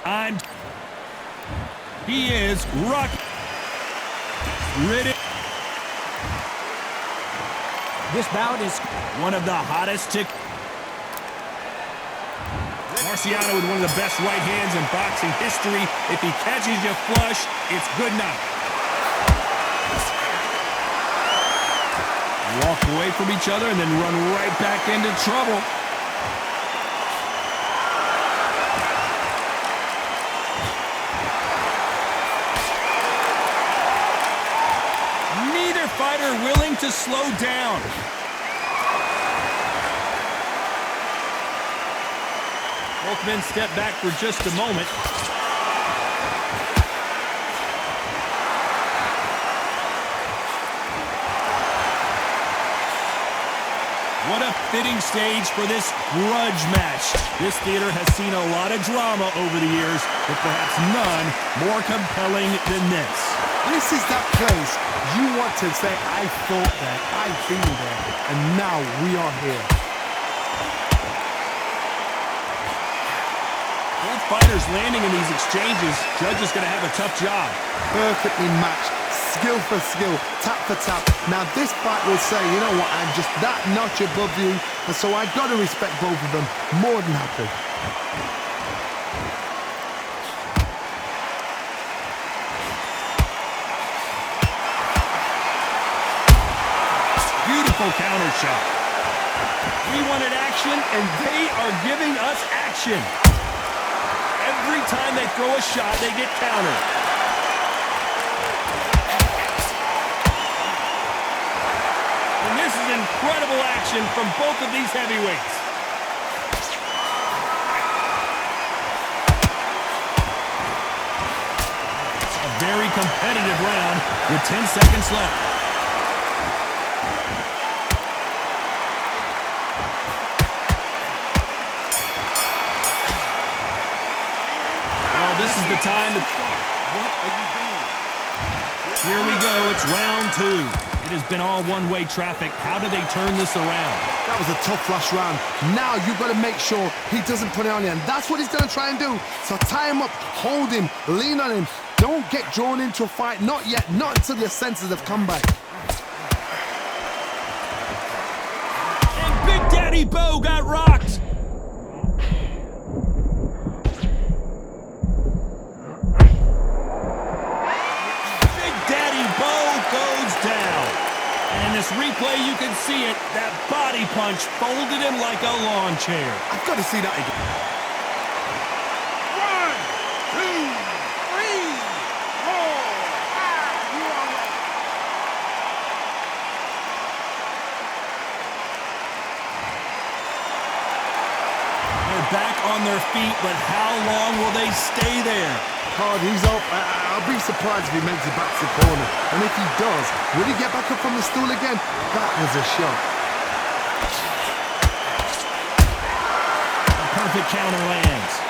And he is ready. This bout is one of the hottest Marciano with one of the best right hands in boxing history. If he catches you flush, it's good enough. Walk away from each other and then run right back into trouble. Neither fighter willing to slow down. Both men step back for just a moment. What a fitting stage for this grudge match. This theater has seen a lot of drama over the years, but perhaps none more compelling than this. This is that place you want to say, I fought there, I've been there, and now we are here. Both fighters landing in these exchanges. Judge is going to have a tough job. Perfectly matched, skill for skill, tap for tap. Now this fight will say, you know what, I'm just that notch above you, and so I've got to respect both of them. More than happy. Beautiful counter shot. We wanted action, and they are giving us action. Every time they throw a shot, they get countered. And this is incredible action from both of these heavyweights. A very competitive round with 10 seconds left. This is the time to... What are you doing? Here we go. It's round 2. It has been all one-way traffic. How do they turn this around? That was a tough last round. Now you've got to make sure he doesn't put it on you, and that's what he's going to try and do. So tie him up, hold him, lean on him. Don't get drawn into a fight. Not yet. Not until your senses have come back. And Big Daddy Bo got rocked. This replay, you can see it. That body punch folded him like a lawn chair. I've got to see that again. 1, 2, 3, 4. They're back on their feet, but how long will they stay there? Hard, he's up. I'll be surprised if he makes it back to the corner. And if he does, will he get back up from the stool again? That was a shot. A perfect counter lands.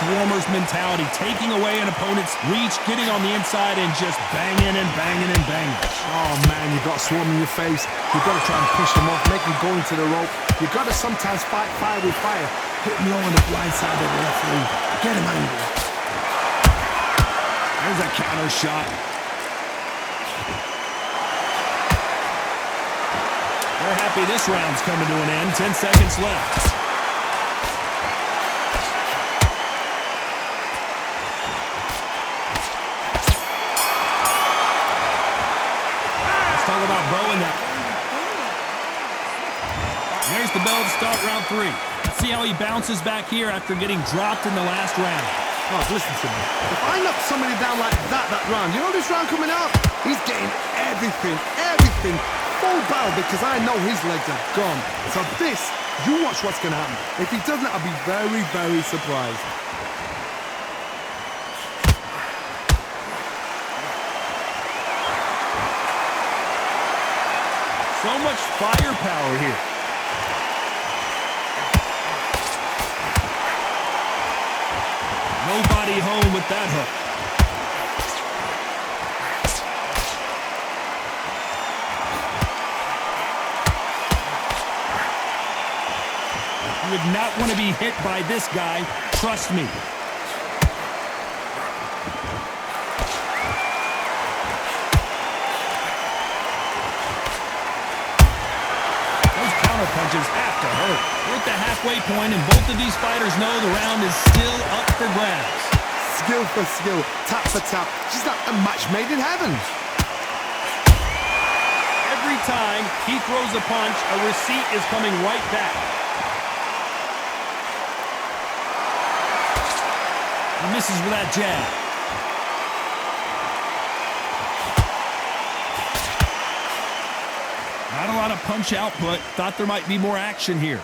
Swarmer's mentality, taking away an opponent's reach, getting on the inside and just banging and banging and banging. Oh man, you've got Swarm in your face. You've got to try and push him off, make him go into the rope. You've got to sometimes fight fire with fire. Hit him low on the blind side of the referee. Get him angry. There's a counter shot. They're happy this round's coming to an end. 10 seconds left. There's the bell to start round 3. Let's see how he bounces back here after getting dropped in the last round. Oh, listen to me. If I knock somebody down like that round, you know this round coming up? He's getting everything, full barrel, because I know his legs are gone. So this, you watch what's going to happen. If he doesn't, I'll be very, very surprised. much firepower here. Nobody home with that hook. You would not want to be hit by this guy, trust me. Those counter punches have to hurt. We're at the halfway point, and both of these fighters know the round is still up for grabs. Skill for skill, tap for tap. She's like a match made in heaven. Every time he throws a punch, a receipt is coming right back. He misses with that jab. Not a lot of punch output. Thought there might be more action here.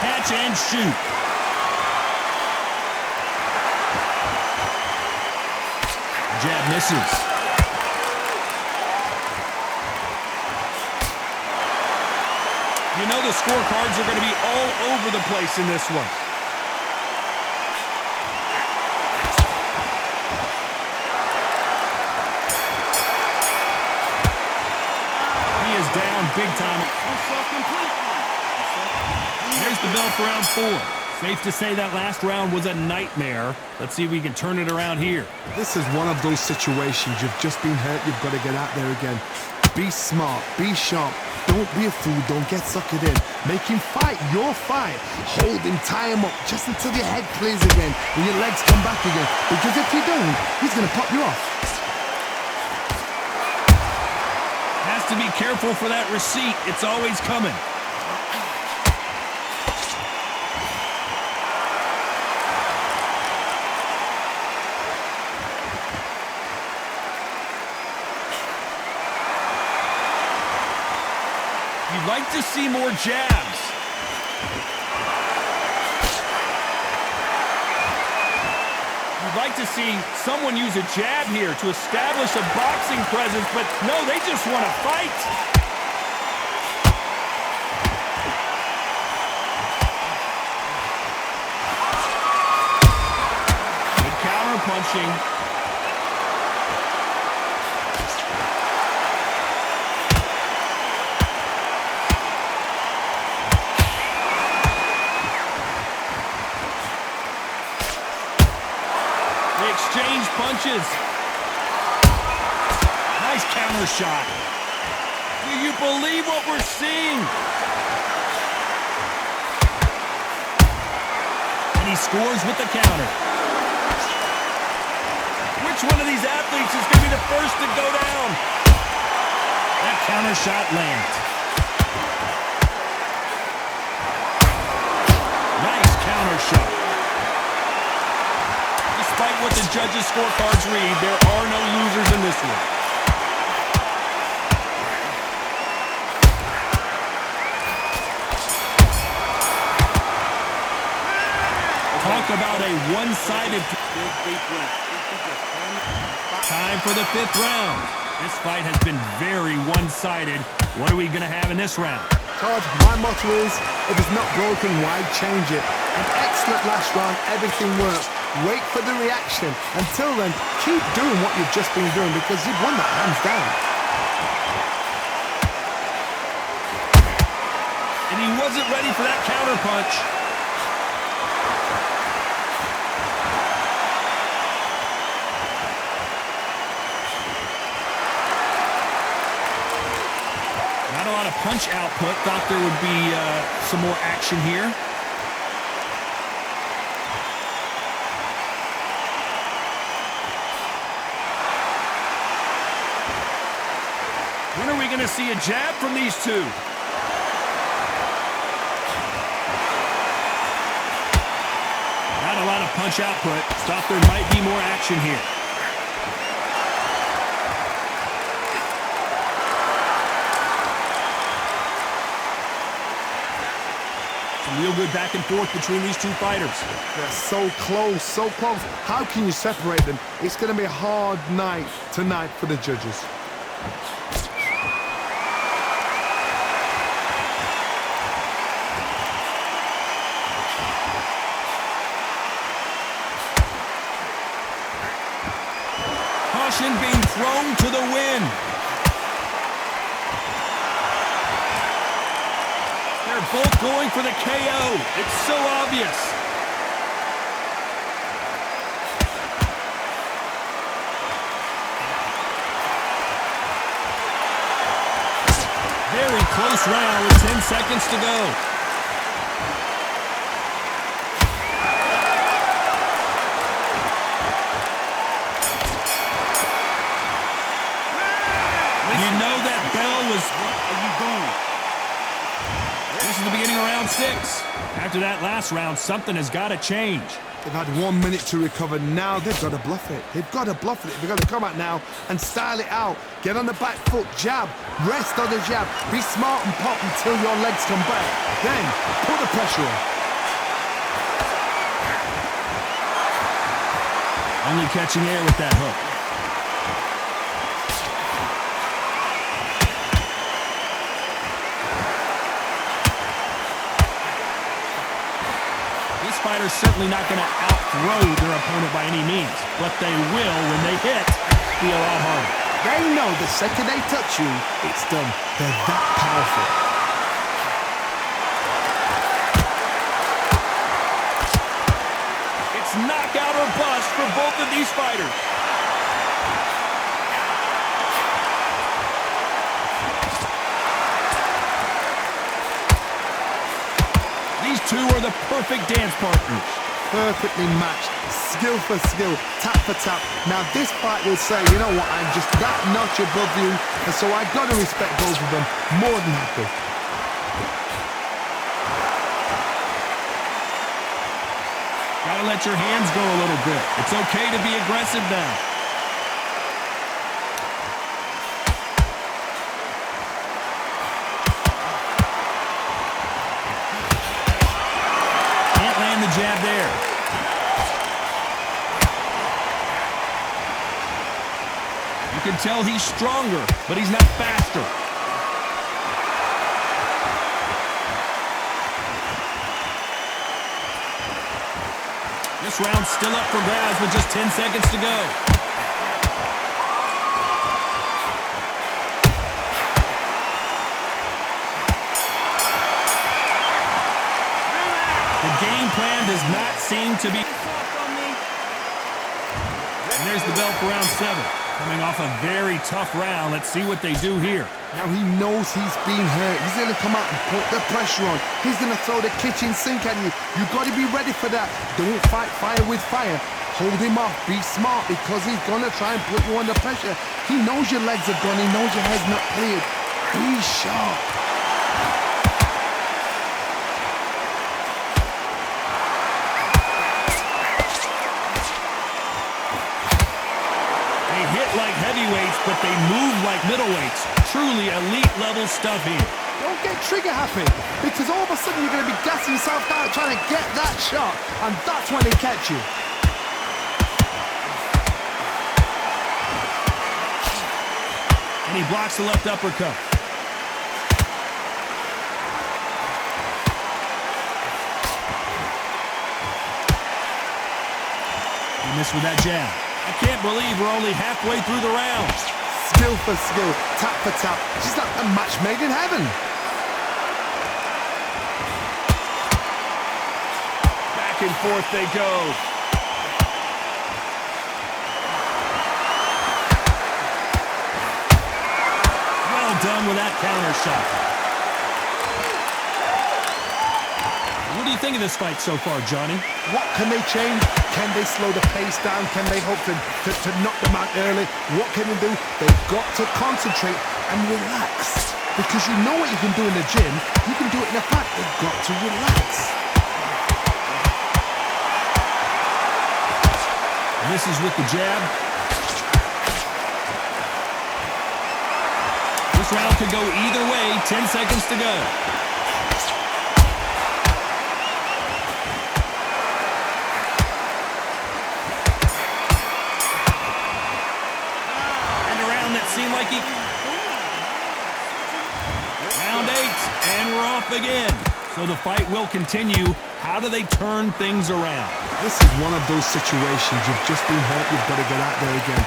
Catch and shoot. Jab misses. You know the scorecards are going to be all over the place in this one. He is down big time. There's the bell for round 4. Safe to say that last round was a nightmare. Let's see if we can turn it around here. This is one of those situations. You've just been hurt. You've got to get out there again. Be smart. Be sharp. Don't be a fool. Don't get suckered in. Make him fight your fight. Hold him, tie him up just until your head clears again and your legs come back again. Because if you don't, he's going to pop you off. Has to be careful for that receipt. It's always coming. You'd like to see more jabs. You'd like to see someone use a jab here to establish a boxing presence, but no, they just want to fight. Good counter punching. Exchange punches. Nice counter shot. Do you believe what we're seeing? And he scores with the counter. Which one of these athletes is going to be the first to go down? That counter shot lands. Nice counter shot. Despite what the judges' scorecards read, there are no losers in this one. Talk about a one-sided... Time for the 5th round. This fight has been very one-sided. What are we going to have in this round? Todd, my motto is, if it's not broken, why change it? An excellent last round, everything worked. Wait for the reaction. Until then, keep doing what you've just been doing because you've won that hands down. And he wasn't ready for that counter punch. Not a lot of punch output. Thought there would be some more action here. When are we going to see a jab from these two? Not a lot of punch output. Thought there might be more action here. Some real good back and forth between these two fighters. They're so close, so close. How can you separate them? It's going to be a hard night tonight for the judges. Caution being thrown to the wind. They're both going for the KO. It's so obvious. Very close round with 10 seconds to go. You know that bell was... What are you doing? This is the beginning of round 6. After that last round, something has got to change. They've had 1 minute to recover. Now they've got to bluff it. They've got to bluff it. They've got to come out now and style it out. Get on the back foot, jab, rest on the jab. Be smart and pop until your legs come back. Then put the pressure on. Only catching air with that hook. Fighters certainly not going to outthrow their opponent by any means, but they will, when they hit, be a lot harder. They know the second they touch you, it's done. They're that powerful. It's knockout or bust for both of these fighters. These two are the perfect dance partners. Perfectly matched, skill for skill, tap for tap. Now this fight will say, you know what, I'm just that notch above you, and so I've got to respect both of them more than happy. Gotta let your hands go a little bit. It's okay to be aggressive now. Jab there. You can tell he's stronger, but he's not faster. This round's still up for grabs with just 10 seconds to go. Game plan does not seem to be... And there's the bell for round 7. Coming off a very tough round. Let's see what they do here. Now he knows he's being hurt. He's going to come out and put the pressure on. He's going to throw the kitchen sink at you. You've got to be ready for that. Don't fight fire with fire. Hold him off. Be smart because he's going to try and put you under pressure. He knows your legs are gone. He knows your head's not cleared. Be sharp. Like heavyweights, but they move like middleweights. Truly elite level stuff here. Don't get trigger happy, because all of a sudden you're going to be gassing yourself out trying to get that shot, and that's when they catch you. And he blocks the left uppercut. He missed with that jab. I can't believe we're only halfway through the round. Skill for skill, tap for tap. She's like a match made in heaven. Back and forth they go. Well done with that counter shot. What do you think of this fight so far, Johnny? What can they change? Can they slow the pace down? Can they hope to knock them out early? What can they do? They've got to concentrate and relax. Because you know what you can do in the gym, you can do it in a fight. They've got to relax. Misses with the jab. This round could go either way. 10 seconds to go. So the fight will continue. How do they turn things around? This is one of those situations. You've just been hurt. You've got to get out there again.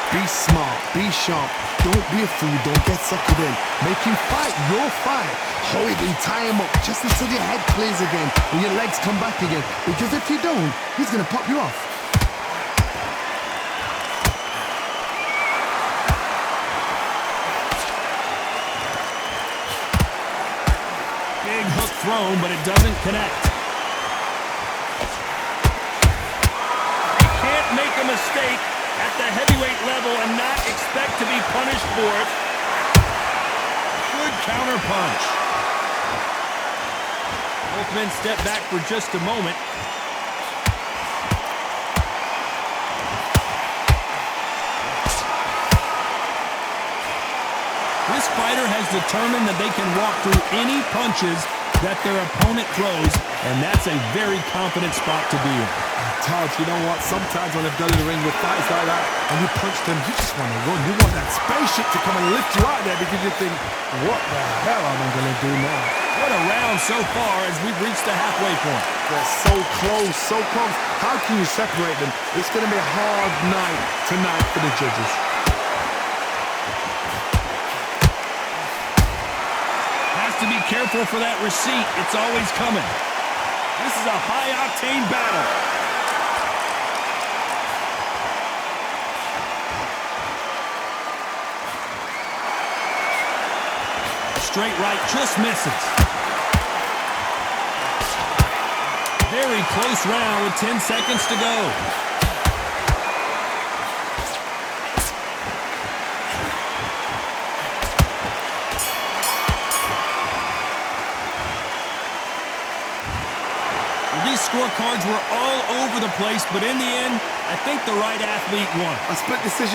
Be smart. Be sharp. Don't be a fool. Don't get suckered in. Make him fight your fight. Hold him, tie him up just until your head clears again and your legs come back again. Because if you don't, he's going to pop you off. Big hook thrown, but it doesn't connect. You can't make a mistake at the heavyweight level and not expect to be punished for it. Good counter punch. Both men step back for just a moment. This fighter has determined that they can walk through any punches that their opponent throws, and that's a very confident spot to be in. Todd, you know what? Sometimes when they've done in the ring with fights like that, and you punch them, you just want to run. You want that spaceship to come and lift you out there because you think, what the hell am I going to do now? What a round so far as we've reached the halfway point. They're so close, so close. How can you separate them? It's going to be a hard night tonight for the judges. Has to be careful for that receipt. It's always coming. This is a high-octane battle. Straight right just misses. Very close round with 10 seconds to go. These scorecards were all over the place, but in the end, I think the right athlete won. A split decision.